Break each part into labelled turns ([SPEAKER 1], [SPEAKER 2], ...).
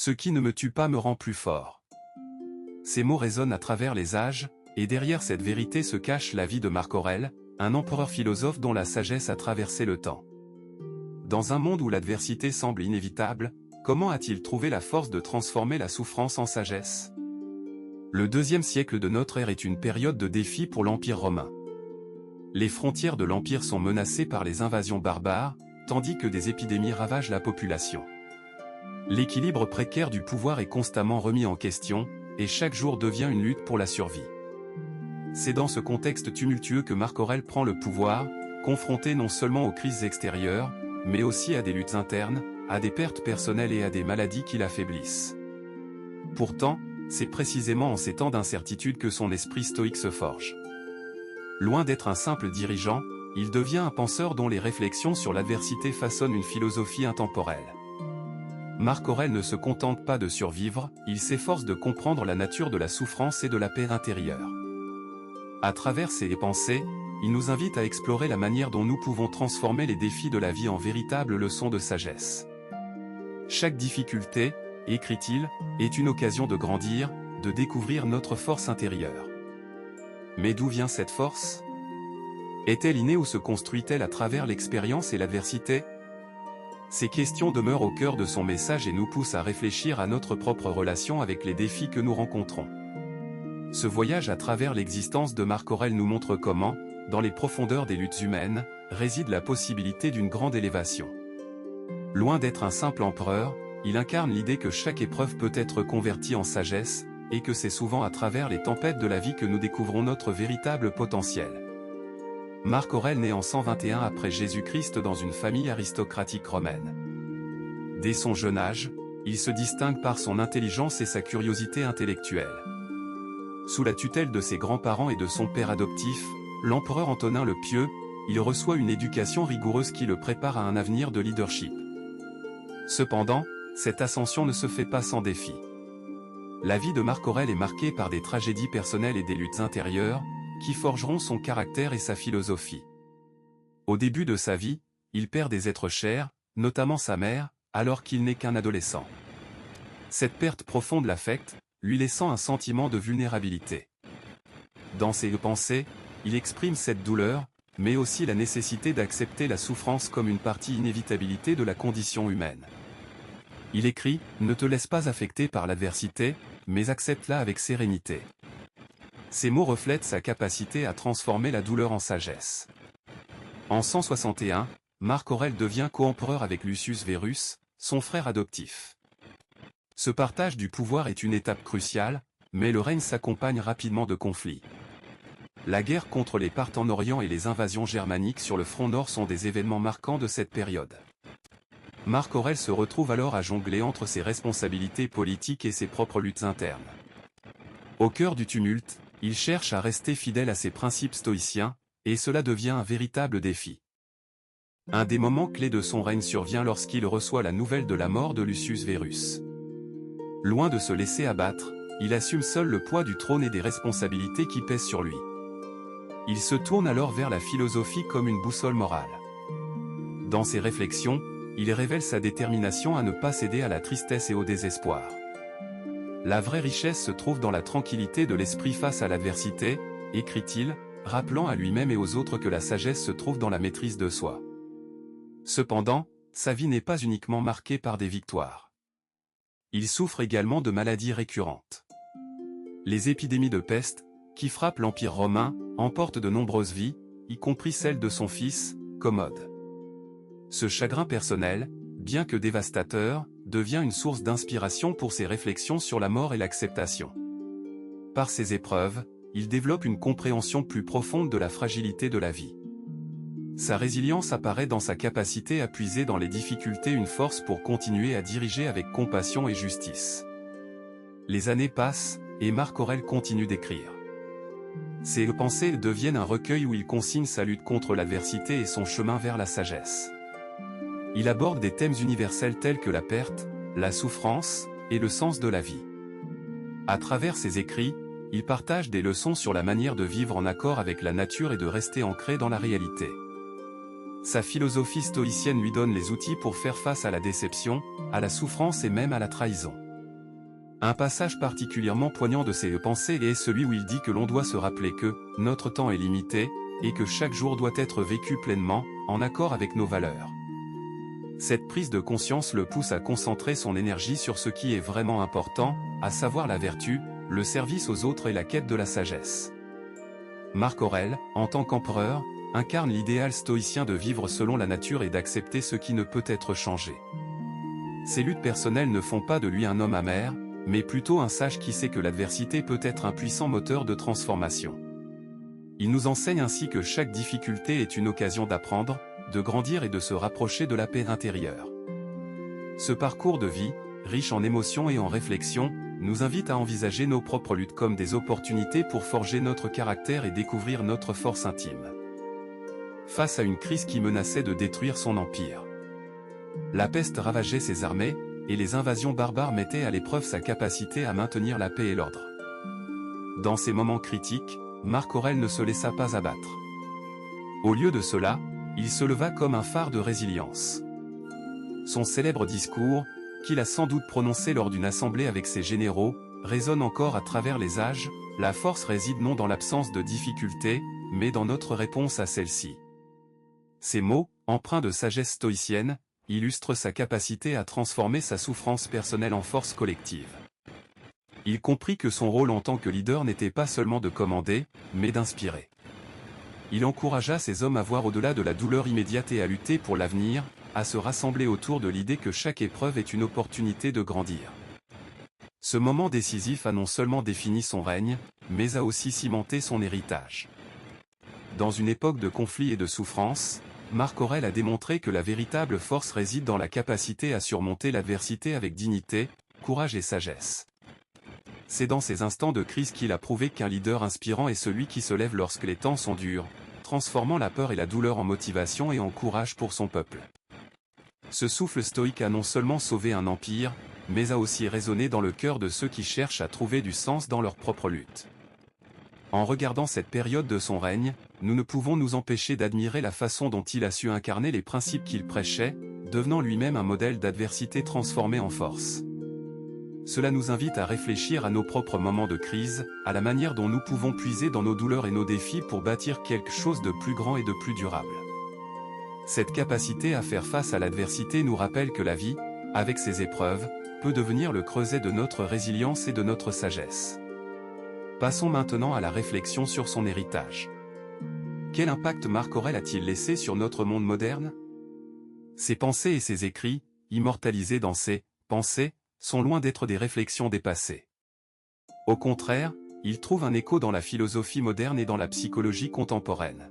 [SPEAKER 1] Ce qui ne me tue pas me rend plus fort. Ces mots résonnent à travers les âges, et derrière cette vérité se cache la vie de Marc Aurèle, un empereur philosophe dont la sagesse a traversé le temps. Dans un monde où l'adversité semble inévitable, comment a-t-il trouvé la force de transformer la souffrance en sagesse? Le deuxième siècle de notre ère est une période de défi pour l'Empire romain. Les frontières de l'Empire sont menacées par les invasions barbares, tandis que des épidémies ravagent la population. L'équilibre précaire du pouvoir est constamment remis en question, et chaque jour devient une lutte pour la survie. C'est dans ce contexte tumultueux que Marc Aurèle prend le pouvoir, confronté non seulement aux crises extérieures, mais aussi à des luttes internes, à des pertes personnelles et à des maladies qui l'affaiblissent. Pourtant, c'est précisément en ces temps d'incertitude que son esprit stoïque se forge. Loin d'être un simple dirigeant, il devient un penseur dont les réflexions sur l'adversité façonnent une philosophie intemporelle. Marc Aurèle ne se contente pas de survivre, il s'efforce de comprendre la nature de la souffrance et de la paix intérieure. À travers ses pensées, il nous invite à explorer la manière dont nous pouvons transformer les défis de la vie en véritables leçons de sagesse. Chaque difficulté, écrit-il, est une occasion de grandir, de découvrir notre force intérieure. Mais d'où vient cette force? Est-elle innée ou se construit-elle à travers l'expérience et l'adversité? Ces questions demeurent au cœur de son message et nous poussent à réfléchir à notre propre relation avec les défis que nous rencontrons. Ce voyage à travers l'existence de Marc Aurèle nous montre comment, dans les profondeurs des luttes humaines, réside la possibilité d'une grande élévation. Loin d'être un simple empereur, il incarne l'idée que chaque épreuve peut être convertie en sagesse, et que c'est souvent à travers les tempêtes de la vie que nous découvrons notre véritable potentiel. Marc Aurèle naît en 121 après Jésus-Christ dans une famille aristocratique romaine. Dès son jeune âge, il se distingue par son intelligence et sa curiosité intellectuelle. Sous la tutelle de ses grands-parents et de son père adoptif, l'empereur Antonin le Pieux, il reçoit une éducation rigoureuse qui le prépare à un avenir de leadership. Cependant, cette ascension ne se fait pas sans défi. La vie de Marc Aurèle est marquée par des tragédies personnelles et des luttes intérieures, qui forgeront son caractère et sa philosophie. Au début de sa vie, il perd des êtres chers, notamment sa mère, alors qu'il n'est qu'un adolescent. Cette perte profonde l'affecte, lui laissant un sentiment de vulnérabilité. Dans ses pensées, il exprime cette douleur, mais aussi la nécessité d'accepter la souffrance comme une partie inévitabilité de la condition humaine. Il écrit « Ne te laisse pas affecter par l'adversité, mais accepte-la avec sérénité ». Ces mots reflètent sa capacité à transformer la douleur en sagesse. En 161, Marc Aurèle devient coempereur avec Lucius Verus, son frère adoptif. Ce partage du pouvoir est une étape cruciale, mais le règne s'accompagne rapidement de conflits. La guerre contre les Parthes en Orient et les invasions germaniques sur le front nord sont des événements marquants de cette période. Marc Aurèle se retrouve alors à jongler entre ses responsabilités politiques et ses propres luttes internes. Au cœur du tumulte, il cherche à rester fidèle à ses principes stoïciens, et cela devient un véritable défi. Un des moments clés de son règne survient lorsqu'il reçoit la nouvelle de la mort de Lucius Verus. Loin de se laisser abattre, il assume seul le poids du trône et des responsabilités qui pèsent sur lui. Il se tourne alors vers la philosophie comme une boussole morale. Dans ses réflexions, il révèle sa détermination à ne pas céder à la tristesse et au désespoir. La vraie richesse se trouve dans la tranquillité de l'esprit face à l'adversité, écrit-il, rappelant à lui-même et aux autres que la sagesse se trouve dans la maîtrise de soi. Cependant, sa vie n'est pas uniquement marquée par des victoires. Il souffre également de maladies récurrentes. Les épidémies de peste, qui frappent l'Empire romain, emportent de nombreuses vies, y compris celle de son fils, Commode. Ce chagrin personnel, bien que dévastateur, devient une source d'inspiration pour ses réflexions sur la mort et l'acceptation. Par ces épreuves, il développe une compréhension plus profonde de la fragilité de la vie. Sa résilience apparaît dans sa capacité à puiser dans les difficultés une force pour continuer à diriger avec compassion et justice. Les années passent, et Marc Aurèle continue d'écrire. Ses pensées deviennent un recueil où il consigne sa lutte contre l'adversité et son chemin vers la sagesse. Il aborde des thèmes universels tels que la perte, la souffrance, et le sens de la vie. À travers ses écrits, il partage des leçons sur la manière de vivre en accord avec la nature et de rester ancré dans la réalité. Sa philosophie stoïcienne lui donne les outils pour faire face à la déception, à la souffrance et même à la trahison. Un passage particulièrement poignant de ses pensées est celui où il dit que l'on doit se rappeler que notre temps est limité, et que chaque jour doit être vécu pleinement, en accord avec nos valeurs. Cette prise de conscience le pousse à concentrer son énergie sur ce qui est vraiment important, à savoir la vertu, le service aux autres et la quête de la sagesse. Marc Aurèle, en tant qu'empereur, incarne l'idéal stoïcien de vivre selon la nature et d'accepter ce qui ne peut être changé. Ses luttes personnelles ne font pas de lui un homme amer, mais plutôt un sage qui sait que l'adversité peut être un puissant moteur de transformation. Il nous enseigne ainsi que chaque difficulté est une occasion d'apprendre, de grandir et de se rapprocher de la paix intérieure. Ce parcours de vie, riche en émotions et en réflexions, nous invite à envisager nos propres luttes comme des opportunités pour forger notre caractère et découvrir notre force intime. Face à une crise qui menaçait de détruire son empire. La peste ravageait ses armées, et les invasions barbares mettaient à l'épreuve sa capacité à maintenir la paix et l'ordre. Dans ces moments critiques, Marc Aurèle ne se laissa pas abattre. Au lieu de cela, il se leva comme un phare de résilience. Son célèbre discours, qu'il a sans doute prononcé lors d'une assemblée avec ses généraux, résonne encore à travers les âges. La force réside non dans l'absence de difficultés, mais dans notre réponse à celle-ci. Ces mots, empreints de sagesse stoïcienne, illustrent sa capacité à transformer sa souffrance personnelle en force collective. Il comprit que son rôle en tant que leader n'était pas seulement de commander, mais d'inspirer. Il encouragea ses hommes à voir au-delà de la douleur immédiate et à lutter pour l'avenir, à se rassembler autour de l'idée que chaque épreuve est une opportunité de grandir. Ce moment décisif a non seulement défini son règne, mais a aussi cimenté son héritage. Dans une époque de conflits et de souffrance, Marc Aurèle a démontré que la véritable force réside dans la capacité à surmonter l'adversité avec dignité, courage et sagesse. C'est dans ces instants de crise qu'il a prouvé qu'un leader inspirant est celui qui se lève lorsque les temps sont durs, transformant la peur et la douleur en motivation et en courage pour son peuple. Ce souffle stoïque a non seulement sauvé un empire, mais a aussi résonné dans le cœur de ceux qui cherchent à trouver du sens dans leur propre lutte. En regardant cette période de son règne, nous ne pouvons nous empêcher d'admirer la façon dont il a su incarner les principes qu'il prêchait, devenant lui-même un modèle d'adversité transformé en force. Cela nous invite à réfléchir à nos propres moments de crise, à la manière dont nous pouvons puiser dans nos douleurs et nos défis pour bâtir quelque chose de plus grand et de plus durable. Cette capacité à faire face à l'adversité nous rappelle que la vie, avec ses épreuves, peut devenir le creuset de notre résilience et de notre sagesse. Passons maintenant à la réflexion sur son héritage. Quel impact Marc Aurèle a-t-il laissé sur notre monde moderne? Ses pensées et ses écrits, immortalisés dans ses « Pensées », sont loin d'être des réflexions dépassées. Au contraire, ils trouvent un écho dans la philosophie moderne et dans la psychologie contemporaine.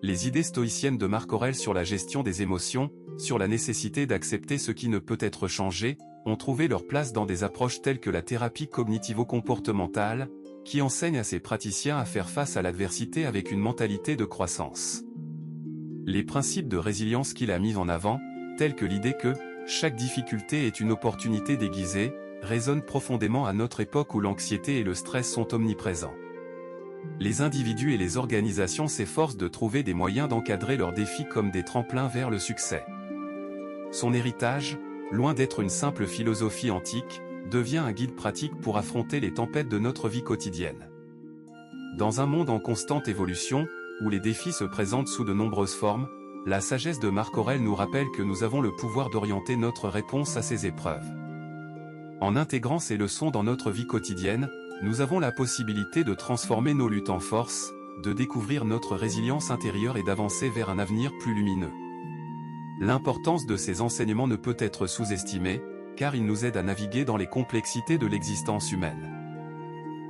[SPEAKER 1] Les idées stoïciennes de Marc Aurèle sur la gestion des émotions, sur la nécessité d'accepter ce qui ne peut être changé, ont trouvé leur place dans des approches telles que la thérapie cognitivo-comportementale, qui enseigne à ses praticiens à faire face à l'adversité avec une mentalité de croissance. Les principes de résilience qu'il a mis en avant, tels que l'idée que chaque difficulté est une opportunité déguisée, résonnent profondément à notre époque où l'anxiété et le stress sont omniprésents. Les individus et les organisations s'efforcent de trouver des moyens d'encadrer leurs défis comme des tremplins vers le succès. Son héritage, loin d'être une simple philosophie antique, devient un guide pratique pour affronter les tempêtes de notre vie quotidienne. Dans un monde en constante évolution, où les défis se présentent sous de nombreuses formes, la sagesse de Marc Aurèle nous rappelle que nous avons le pouvoir d'orienter notre réponse à ces épreuves. En intégrant ces leçons dans notre vie quotidienne, nous avons la possibilité de transformer nos luttes en force, de découvrir notre résilience intérieure et d'avancer vers un avenir plus lumineux. L'importance de ces enseignements ne peut être sous-estimée, car ils nous aident à naviguer dans les complexités de l'existence humaine.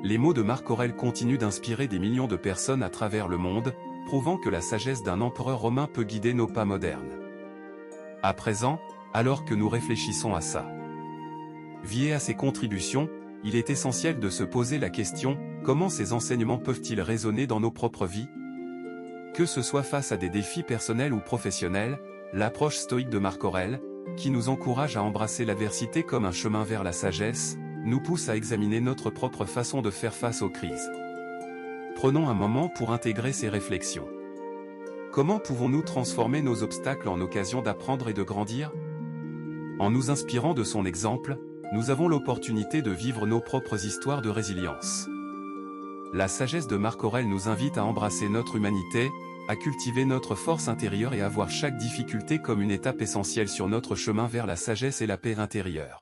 [SPEAKER 1] Les mots de Marc Aurèle continuent d'inspirer des millions de personnes à travers le monde, prouvant que la sagesse d'un empereur romain peut guider nos pas modernes. À présent, alors que nous réfléchissons à ça, vie et à ses contributions, il est essentiel de se poser la question, comment ces enseignements peuvent-ils résonner dans nos propres vies? Que ce soit face à des défis personnels ou professionnels, l'approche stoïque de Marc Aurèle, qui nous encourage à embrasser l'adversité comme un chemin vers la sagesse, nous pousse à examiner notre propre façon de faire face aux crises. Prenons un moment pour intégrer ces réflexions. Comment pouvons-nous transformer nos obstacles en occasion d'apprendre et de grandir? En nous inspirant de son exemple, nous avons l'opportunité de vivre nos propres histoires de résilience. La sagesse de Marc Aurèle nous invite à embrasser notre humanité, à cultiver notre force intérieure et à voir chaque difficulté comme une étape essentielle sur notre chemin vers la sagesse et la paix intérieure.